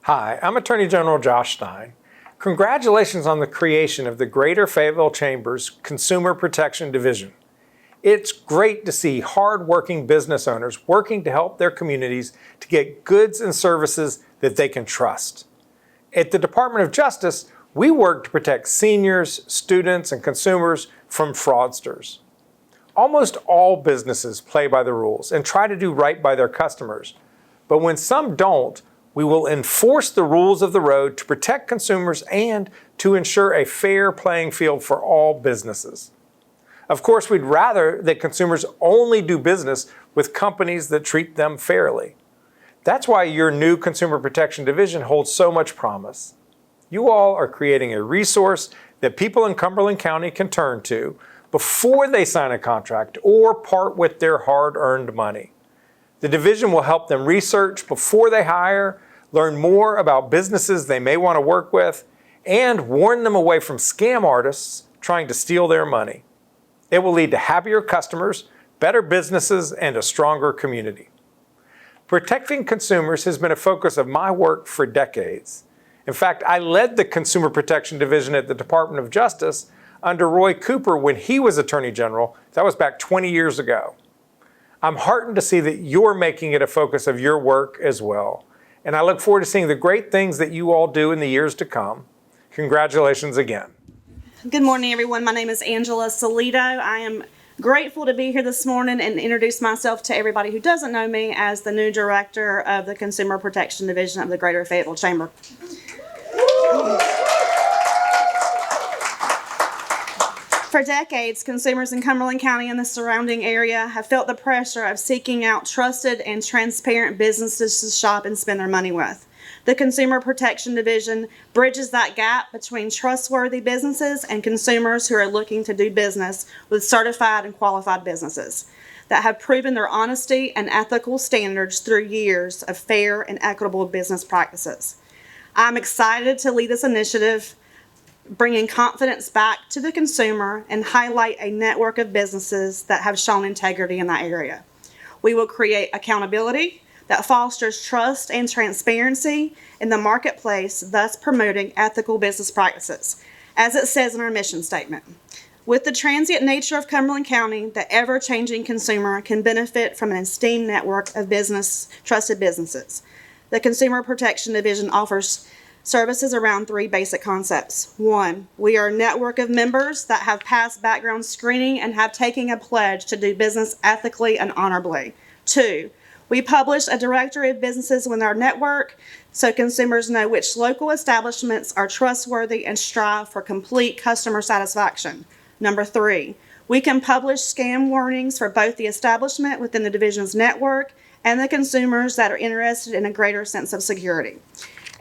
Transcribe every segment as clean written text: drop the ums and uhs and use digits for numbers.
Hi, I'm Attorney General Josh Stein. Congratulations on the creation of the Greater Fayetteville Chamber's Consumer Protection Division. It's great to see hard-working business owners working to help their communities to get goods and services that they can trust. At the Department of Justice, we work to protect seniors, students, and consumers from fraudsters. Almost all businesses play by the rules and try to do right by their customers. But when some don't, we will enforce the rules of the road to protect consumers and to ensure a fair playing field for all businesses. Of course, we'd rather that consumers only do business with companies that treat them fairly. That's why your new Consumer Protection Division holds so much promise. You all are creating a resource that people in Cumberland County can turn to before they sign a contract or part with their hard-earned money. The division will help them research before they hire, learn more about businesses they may want to work with, and warn them away from scam artists trying to steal their money. It will lead to happier customers, better businesses, and a stronger community. Protecting consumers has been a focus of my work for decades. In fact, I led the Consumer Protection Division at the Department of Justice under Roy Cooper when he was Attorney General. That was back 20 years ago. I'm heartened to see that you're making it a focus of your work as well. And I look forward to seeing the great things that you all do in the years to come. Congratulations again. Good morning, everyone. My name is Angela Selitto. I am grateful to be here this morning and introduce myself to everybody who doesn't know me as the new Director of the Consumer Protection Division of the Greater Fayetteville Chamber. For decades, consumers in Cumberland County and the surrounding area have felt the pressure of seeking out trusted and transparent businesses to shop and spend their money with. The Consumer Protection Division bridges that gap between trustworthy businesses and consumers who are looking to do business with certified and qualified businesses that have proven their honesty and ethical standards through years of fair and equitable business practices. I'm excited to lead this initiative, bringing confidence back to the consumer and highlight a network of businesses that have shown integrity in that area. We will create accountability that fosters trust and transparency in the marketplace, thus promoting ethical business practices, as it says in our mission statement. With the transient nature of Cumberland County, the ever-changing consumer can benefit from an esteemed network of trusted businesses. The Consumer Protection Division offers services around three basic concepts. One, we are a network of members that have passed background screening and have taken a pledge to do business ethically and honorably. Two, we publish a directory of businesses within our network so consumers know which local establishments are trustworthy and strive for complete customer satisfaction. Number three, we can publish scam warnings for both the establishment within the division's network and the consumers that are interested in a greater sense of security.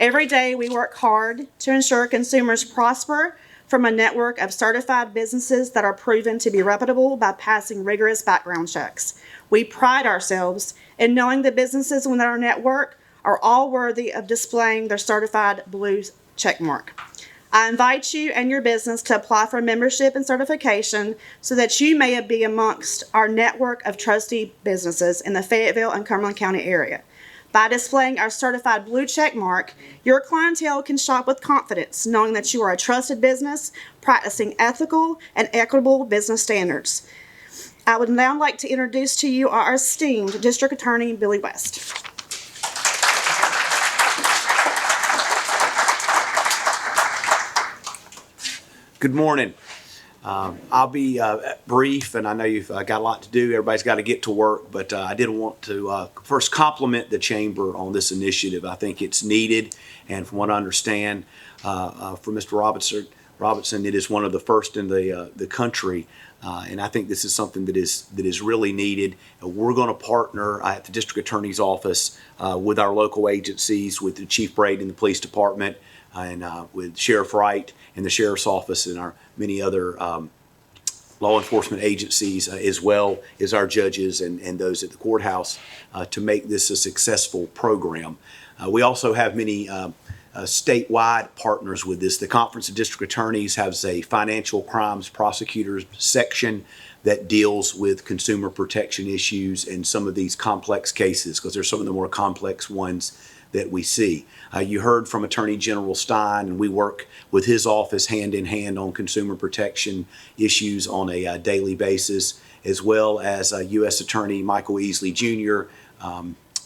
Every day, we work hard to ensure consumers prosper from a network of certified businesses that are proven to be reputable by passing rigorous background checks. We pride ourselves in knowing the businesses within our network are all worthy of displaying their certified blue check mark. I invite you and your business to apply for membership and certification so that you may be amongst our network of trusted businesses in the Fayetteville and Cumberland County area. By displaying our certified blue check mark, your clientele can shop with confidence, knowing that you are a trusted business practicing ethical and equitable business standards. I would now like to introduce to you our esteemed District Attorney, Billy West. Good morning. I'll be brief, and I know you've got a lot to do. Everybody's got to get to work, but I did want to first compliment the Chamber on this initiative. I think it's needed, and from what I understand from Mr. Robinson, it is one of the first in the country, and I think this is something that is really needed. We're going to partner at the District Attorney's Office with our local agencies, with the Chief Braden in the Police Department, and with Sheriff Wright in the Sheriff's Office and our many other law enforcement agencies, as well as our judges and those at the courthouse, to make this a successful program. We also have many statewide partners with this. The Conference of District Attorneys has a financial crimes prosecutors section that deals with consumer protection issues and some of these complex cases, because they're some of the more complex ones that we see. You heard from Attorney General Stein, and we work with his office hand in hand on consumer protection issues on a daily basis, as well as U.S. Attorney Michael Easley Jr.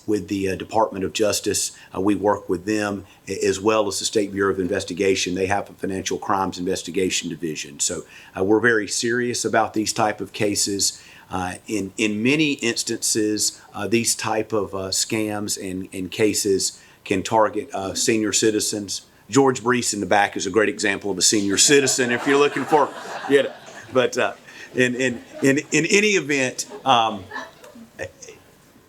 With the Department of Justice. We work with them, as well as the State Bureau of Investigation. They have a financial crimes investigation division. So we're very serious about these type of cases. In many instances, these type of scams and cases can target senior citizens. George Brees in the back is a great example of a senior citizen if you're looking for, but in any event,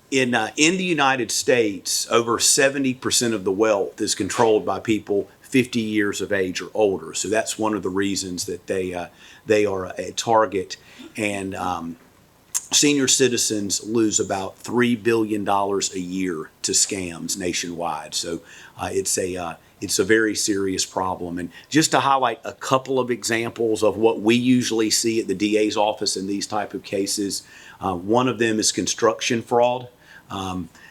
in the United States, over 70% of the wealth is controlled by people 50 years of age or older. So that's one of the reasons that they are a target. And senior citizens lose about $3 billion a year to scams nationwide. So it's a very serious problem. And just to highlight a couple of examples of what we usually see at the DA's office in these type of cases, one of them is construction fraud.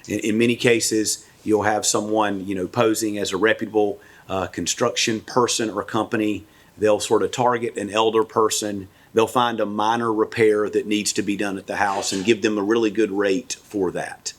In many cases, you'll have someone, posing as a reputable construction person or company. They'll sort of target an elder person. They'll find a minor repair that needs to be done at the house and give them a really good rate for that.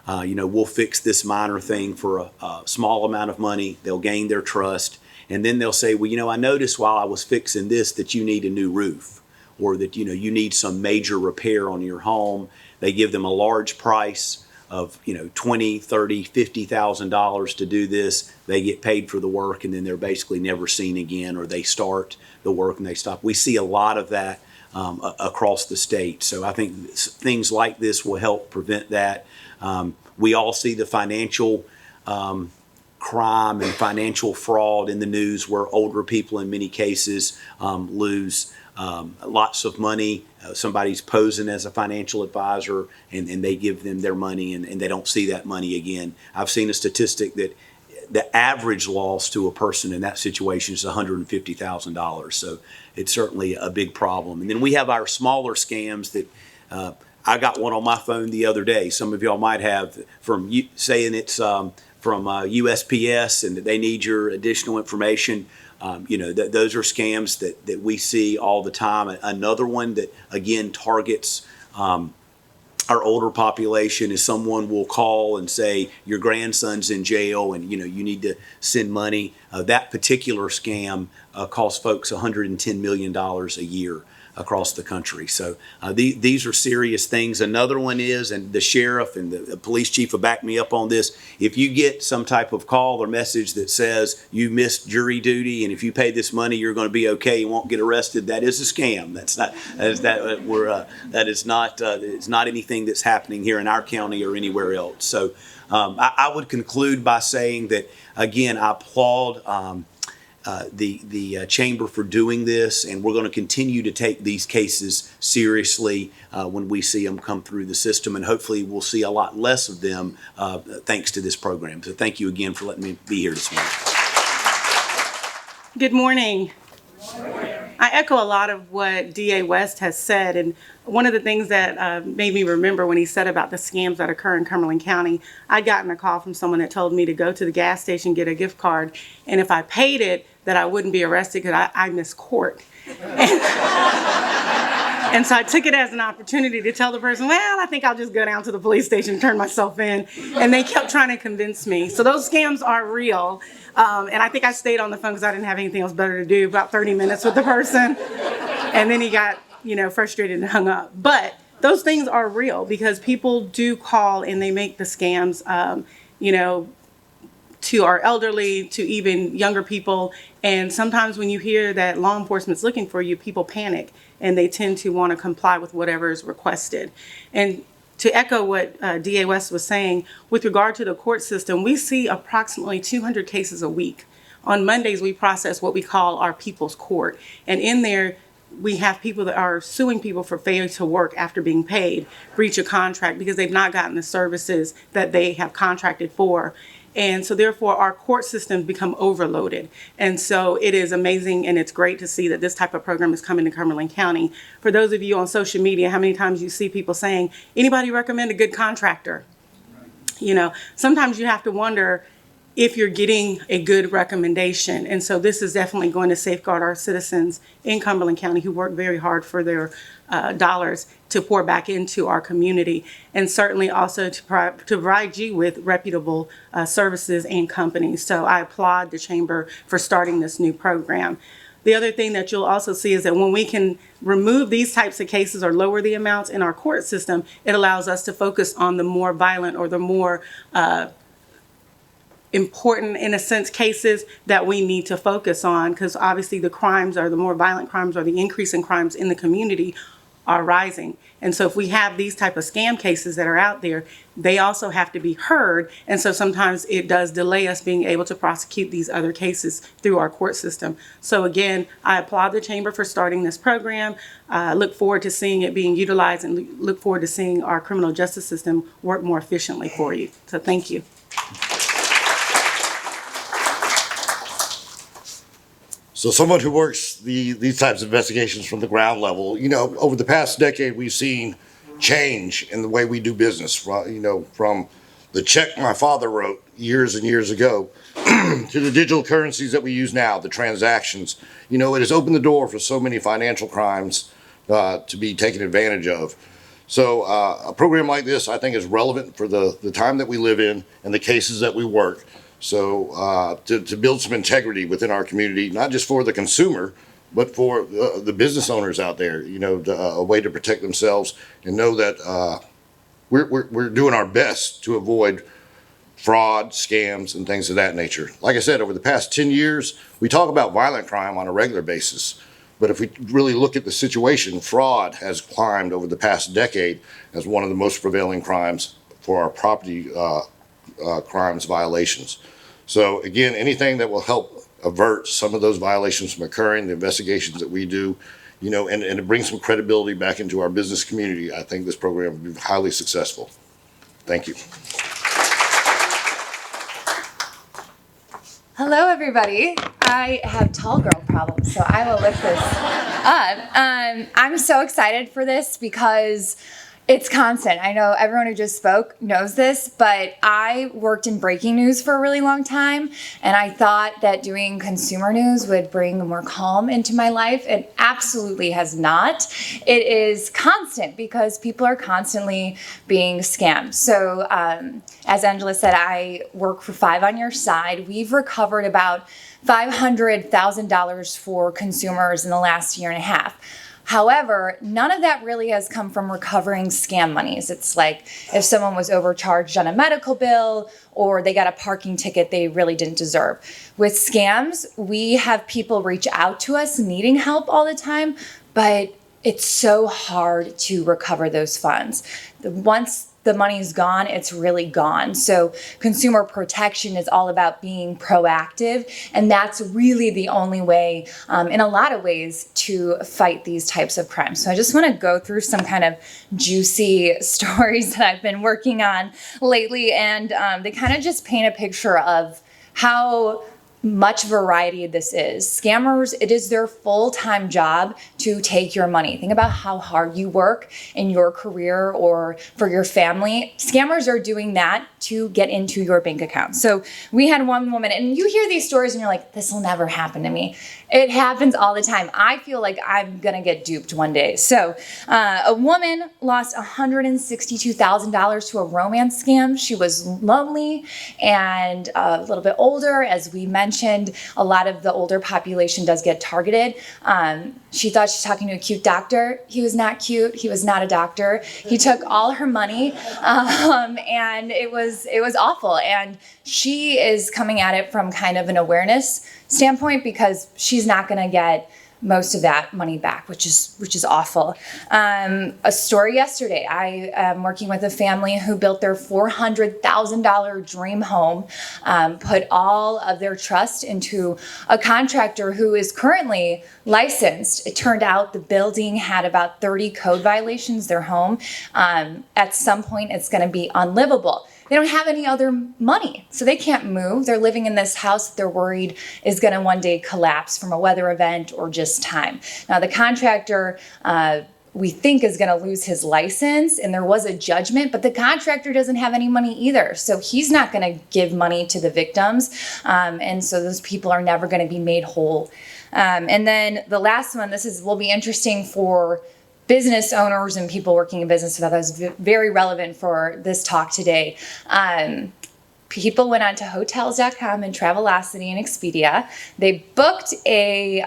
We'll fix this minor thing for a small amount of money. They'll gain their trust. And then they'll say, well, I noticed while I was fixing this that you need a new roof, or that, you need some major repair on your home. They give them a large price of $20,000, $30,000, $50,000 to do this. They get paid for the work, and then they're basically never seen again, or they start the work and they stop. We see a lot of that across the state. So I think things like this will help prevent that. We all see the financial crime and financial fraud in the news, where older people in many cases lose lots of money. Somebody's posing as a financial advisor, and they give them their money, and they don't see that money again. I've seen a statistic that the average loss to a person in that situation is $150,000. So it's certainly a big problem. And then we have our smaller scams that I got one on my phone the other day. Some of y'all might have, from saying it's from USPS and that they need your additional information. Those are scams that we see all the time. Another one that, again, targets our older population is someone will call and say, your grandson's in jail and, you need to send money. That particular scam costs folks $110 million a year across the country. So these are serious things. Another one is, and the sheriff and the police chief will back me up on this, if you get some type of call or message that says you missed jury duty and if you pay this money you're going to be okay, you won't get arrested, that is a scam. It's not anything that's happening here in our county or anywhere else. So I would conclude by saying that, again, I applaud the chamber for doing this, and we're going to continue to take these cases seriously when we see them come through the system, and hopefully we'll see a lot less of them thanks to this program. So thank you again for letting me be here this morning. Good morning. I echo a lot of what DA West has said, and one of the things that made me remember when he said about the scams that occur in Cumberland County, I'd gotten a call from someone that told me to go to the gas station, get a gift card, and if I paid it, that I wouldn't be arrested because I missed court. And so I took it as an opportunity to tell the person, well, I think I'll just go down to the police station and turn myself in. And they kept trying to convince me. So those scams are real. And I think I stayed on the phone because I didn't have anything else better to do, about 30 minutes with the person. And then he got, frustrated and hung up. But those things are real because people do call and they make the scams, to our elderly, to even younger people. And sometimes when you hear that law enforcement's looking for you, people panic and they tend to want to comply with whatever is requested. And to echo what DA West was saying, with regard to the court system, we see approximately 200 cases a week. On Mondays, we process what we call our people's court. And in there, we have people that are suing people for failure to work after being paid, breach of contract, because they've not gotten the services that they have contracted for. And so therefore our court systems become overloaded. And so it is amazing and it's great to see that this type of program is coming to Cumberland County. For those of you on social media, how many times you see people saying, anybody recommend a good contractor? Sometimes you have to wonder, if you're getting a good recommendation. And so this is definitely going to safeguard our citizens in Cumberland County who work very hard for their dollars to pour back into our community, and certainly also to provide you with reputable services and companies. So I applaud the Chamber for starting this new program. The other thing that you'll also see is that when we can remove these types of cases or lower the amounts in our court system, it allows us to focus on the more violent or the more important, in a sense, cases that we need to focus on, because obviously the crimes, or the more violent crimes, or the increase in crimes in the community are rising. And so if we have these type of scam cases that are out there, they also have to be heard. And so sometimes it does delay us being able to prosecute these other cases through our court system. So again, I applaud the Chamber for starting this program. Look forward to seeing it being utilized, and look forward to seeing our criminal justice system work more efficiently for you. So thank you. So someone who works these types of investigations from the ground level, over the past decade, we've seen change in the way we do business, from the check my father wrote years and years ago to the digital currencies that we use now, the transactions. It has opened the door for so many financial crimes to be taken advantage of. So a program like this, I think, is relevant for the time that we live in and the cases that we work. So to build some integrity within our community, not just for the consumer, but for the business owners out there, a way to protect themselves and know that we're doing our best to avoid fraud, scams, and things of that nature. Like I said, over the past 10 years, we talk about violent crime on a regular basis. But if we really look at the situation, fraud has climbed over the past decade as one of the most prevailing crimes for our property crimes violations. So again, anything that will help avert some of those violations from occurring, the investigations that we do, and to bring some credibility back into our business community, I think this program will be highly successful. Thank you. Hello, everybody. I have tall girl problems, so I will lift this up. I'm so excited for this because it's constant. I know everyone who just spoke knows this, but I worked in breaking news for a really long time, and I thought that doing consumer news would bring more calm into my life. It absolutely has not. It is constant because people are constantly being scammed. So as Angela said, I work for Five on Your Side. We've recovered about $500,000 for consumers in the last year and a half. However, none of that really has come from recovering scam monies. It's like if someone was overcharged on a medical bill or they got a parking ticket they really didn't deserve. With scams, we have people reach out to us needing help all the time, but it's so hard to recover those funds. Once the money's gone, it's really gone. So consumer protection is all about being proactive, and that's really the only way, in a lot of ways, to fight these types of crimes. So I just want to go through some kind of juicy stories that I've been working on lately, and they kind of just paint a picture of how much variety this is. Scammers, it is their full-time job to take your money. Think about how hard you work in your career or for your family. Scammers are doing that to get into your bank account. So we had one woman, and you hear these stories and you're like, this will never happen to me. It happens all the time. I feel like I'm gonna get duped one day. So a woman lost $162,000 to a romance scam. She was lonely and a little bit older. As we mentioned, a lot of the older population does get targeted. She thought she was talking to a cute doctor. He was not cute. He was not a doctor. He took all her money, and it was awful. And she is coming at it from kind of an awareness standpoint because she's not going to get most of that money back, which is awful. A story yesterday, I am working with a family who built their $400,000 dream home, put all of their trust into a contractor who is currently licensed. It turned out the building had about 30 code violations, their home. At some point, it's going to be unlivable. They don't have any other money, so they can't move. They're living in this house that they're worried is going to one day collapse from a weather event or just time. Now, the contractor we think is going to lose his license, and there was a judgment, but the contractor doesn't have any money either. So he's not going to give money to the victims. And so those people are never going to be made whole. And then the last one, will be interesting for business owners and people working in business. So that was very relevant for this talk today. People went on to hotels.com and Travelocity and Expedia. They booked a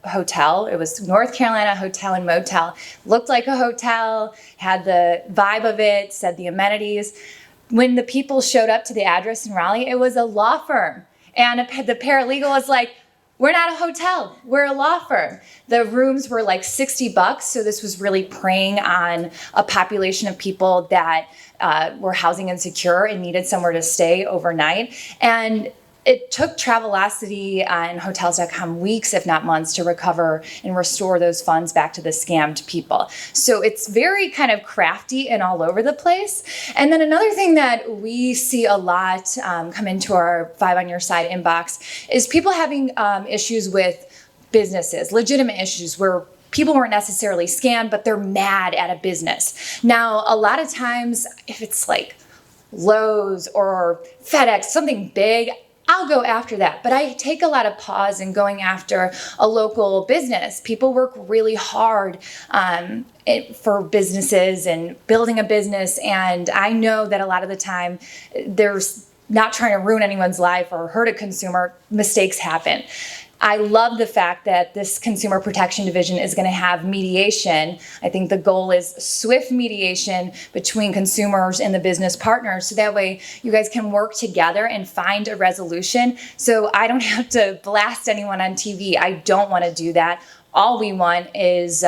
hotel. It was North Carolina Hotel and Motel. Looked like a hotel, had the vibe of it, said the amenities. When the people showed up to the address in Raleigh, it was a law firm. And the paralegal was like, "We're not a hotel, we're a law firm." The rooms were like $60, so this was really preying on a population of people that were housing insecure and needed somewhere to stay overnight. And it took Travelocity and Hotels.com weeks, if not months, to recover and restore those funds back to the scammed people. So it's very kind of crafty and all over the place. And then another thing that we see a lot come into our 5 on Your Side inbox is people having issues with businesses, legitimate issues where people weren't necessarily scammed, but they're mad at a business. Now, a lot of times, if it's like Lowe's or FedEx, something big, I'll go after that. But I take a lot of pause in going after a local business. People work really hard for businesses and building a business. And I know that a lot of the time there's not trying to ruin anyone's life or hurt a consumer. Mistakes happen. I love the fact that this Consumer Protection Division is going to have mediation. I think the goal is swift mediation between consumers and the business partners, so that way you guys can work together and find a resolution. So I don't have to blast anyone on TV. I don't want to do that. All we want is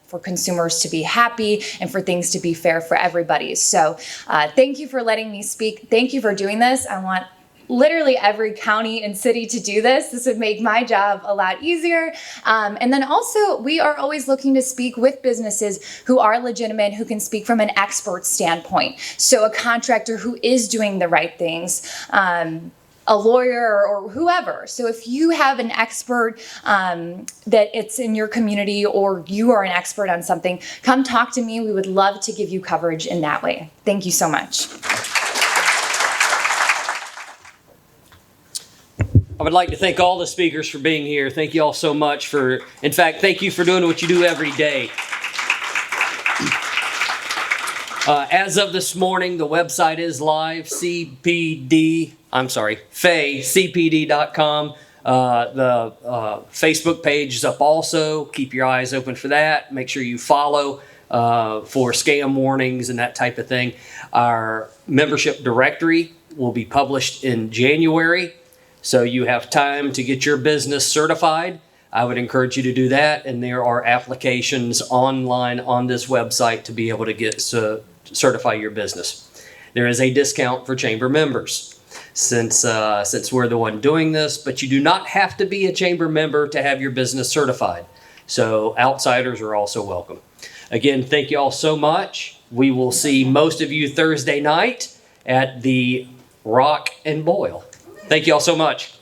for consumers to be happy and for things to be fair for everybody. So thank you for letting me speak. Thank you for doing this. I want literally every county and city to do this. This would make my job a lot easier. And then also, we are always looking to speak with businesses who are legitimate, who can speak from an expert standpoint. So a contractor who is doing the right things, a lawyer or whoever. So if you have an expert that it's in your community or you are an expert on something, come talk to me. We would love to give you coverage in that way. Thank you so much. I would like to thank all the speakers for being here. Thank you all so much in fact, thank you for doing what you do every day. As of this morning, the website is live, faycpd.com. The Facebook page is up also. Keep your eyes open for that. Make sure you follow for scam warnings and that type of thing. Our membership directory will be published in January. So you have time to get your business certified. I would encourage you to do that. And there are applications online on this website to be able to get certify your business. There is a discount for chamber members since we're the one doing this, but you do not have to be a chamber member to have your business certified. So outsiders are also welcome. Again, thank you all so much. We will see most of you Thursday night at the Rock and Boil. Thank you all so much.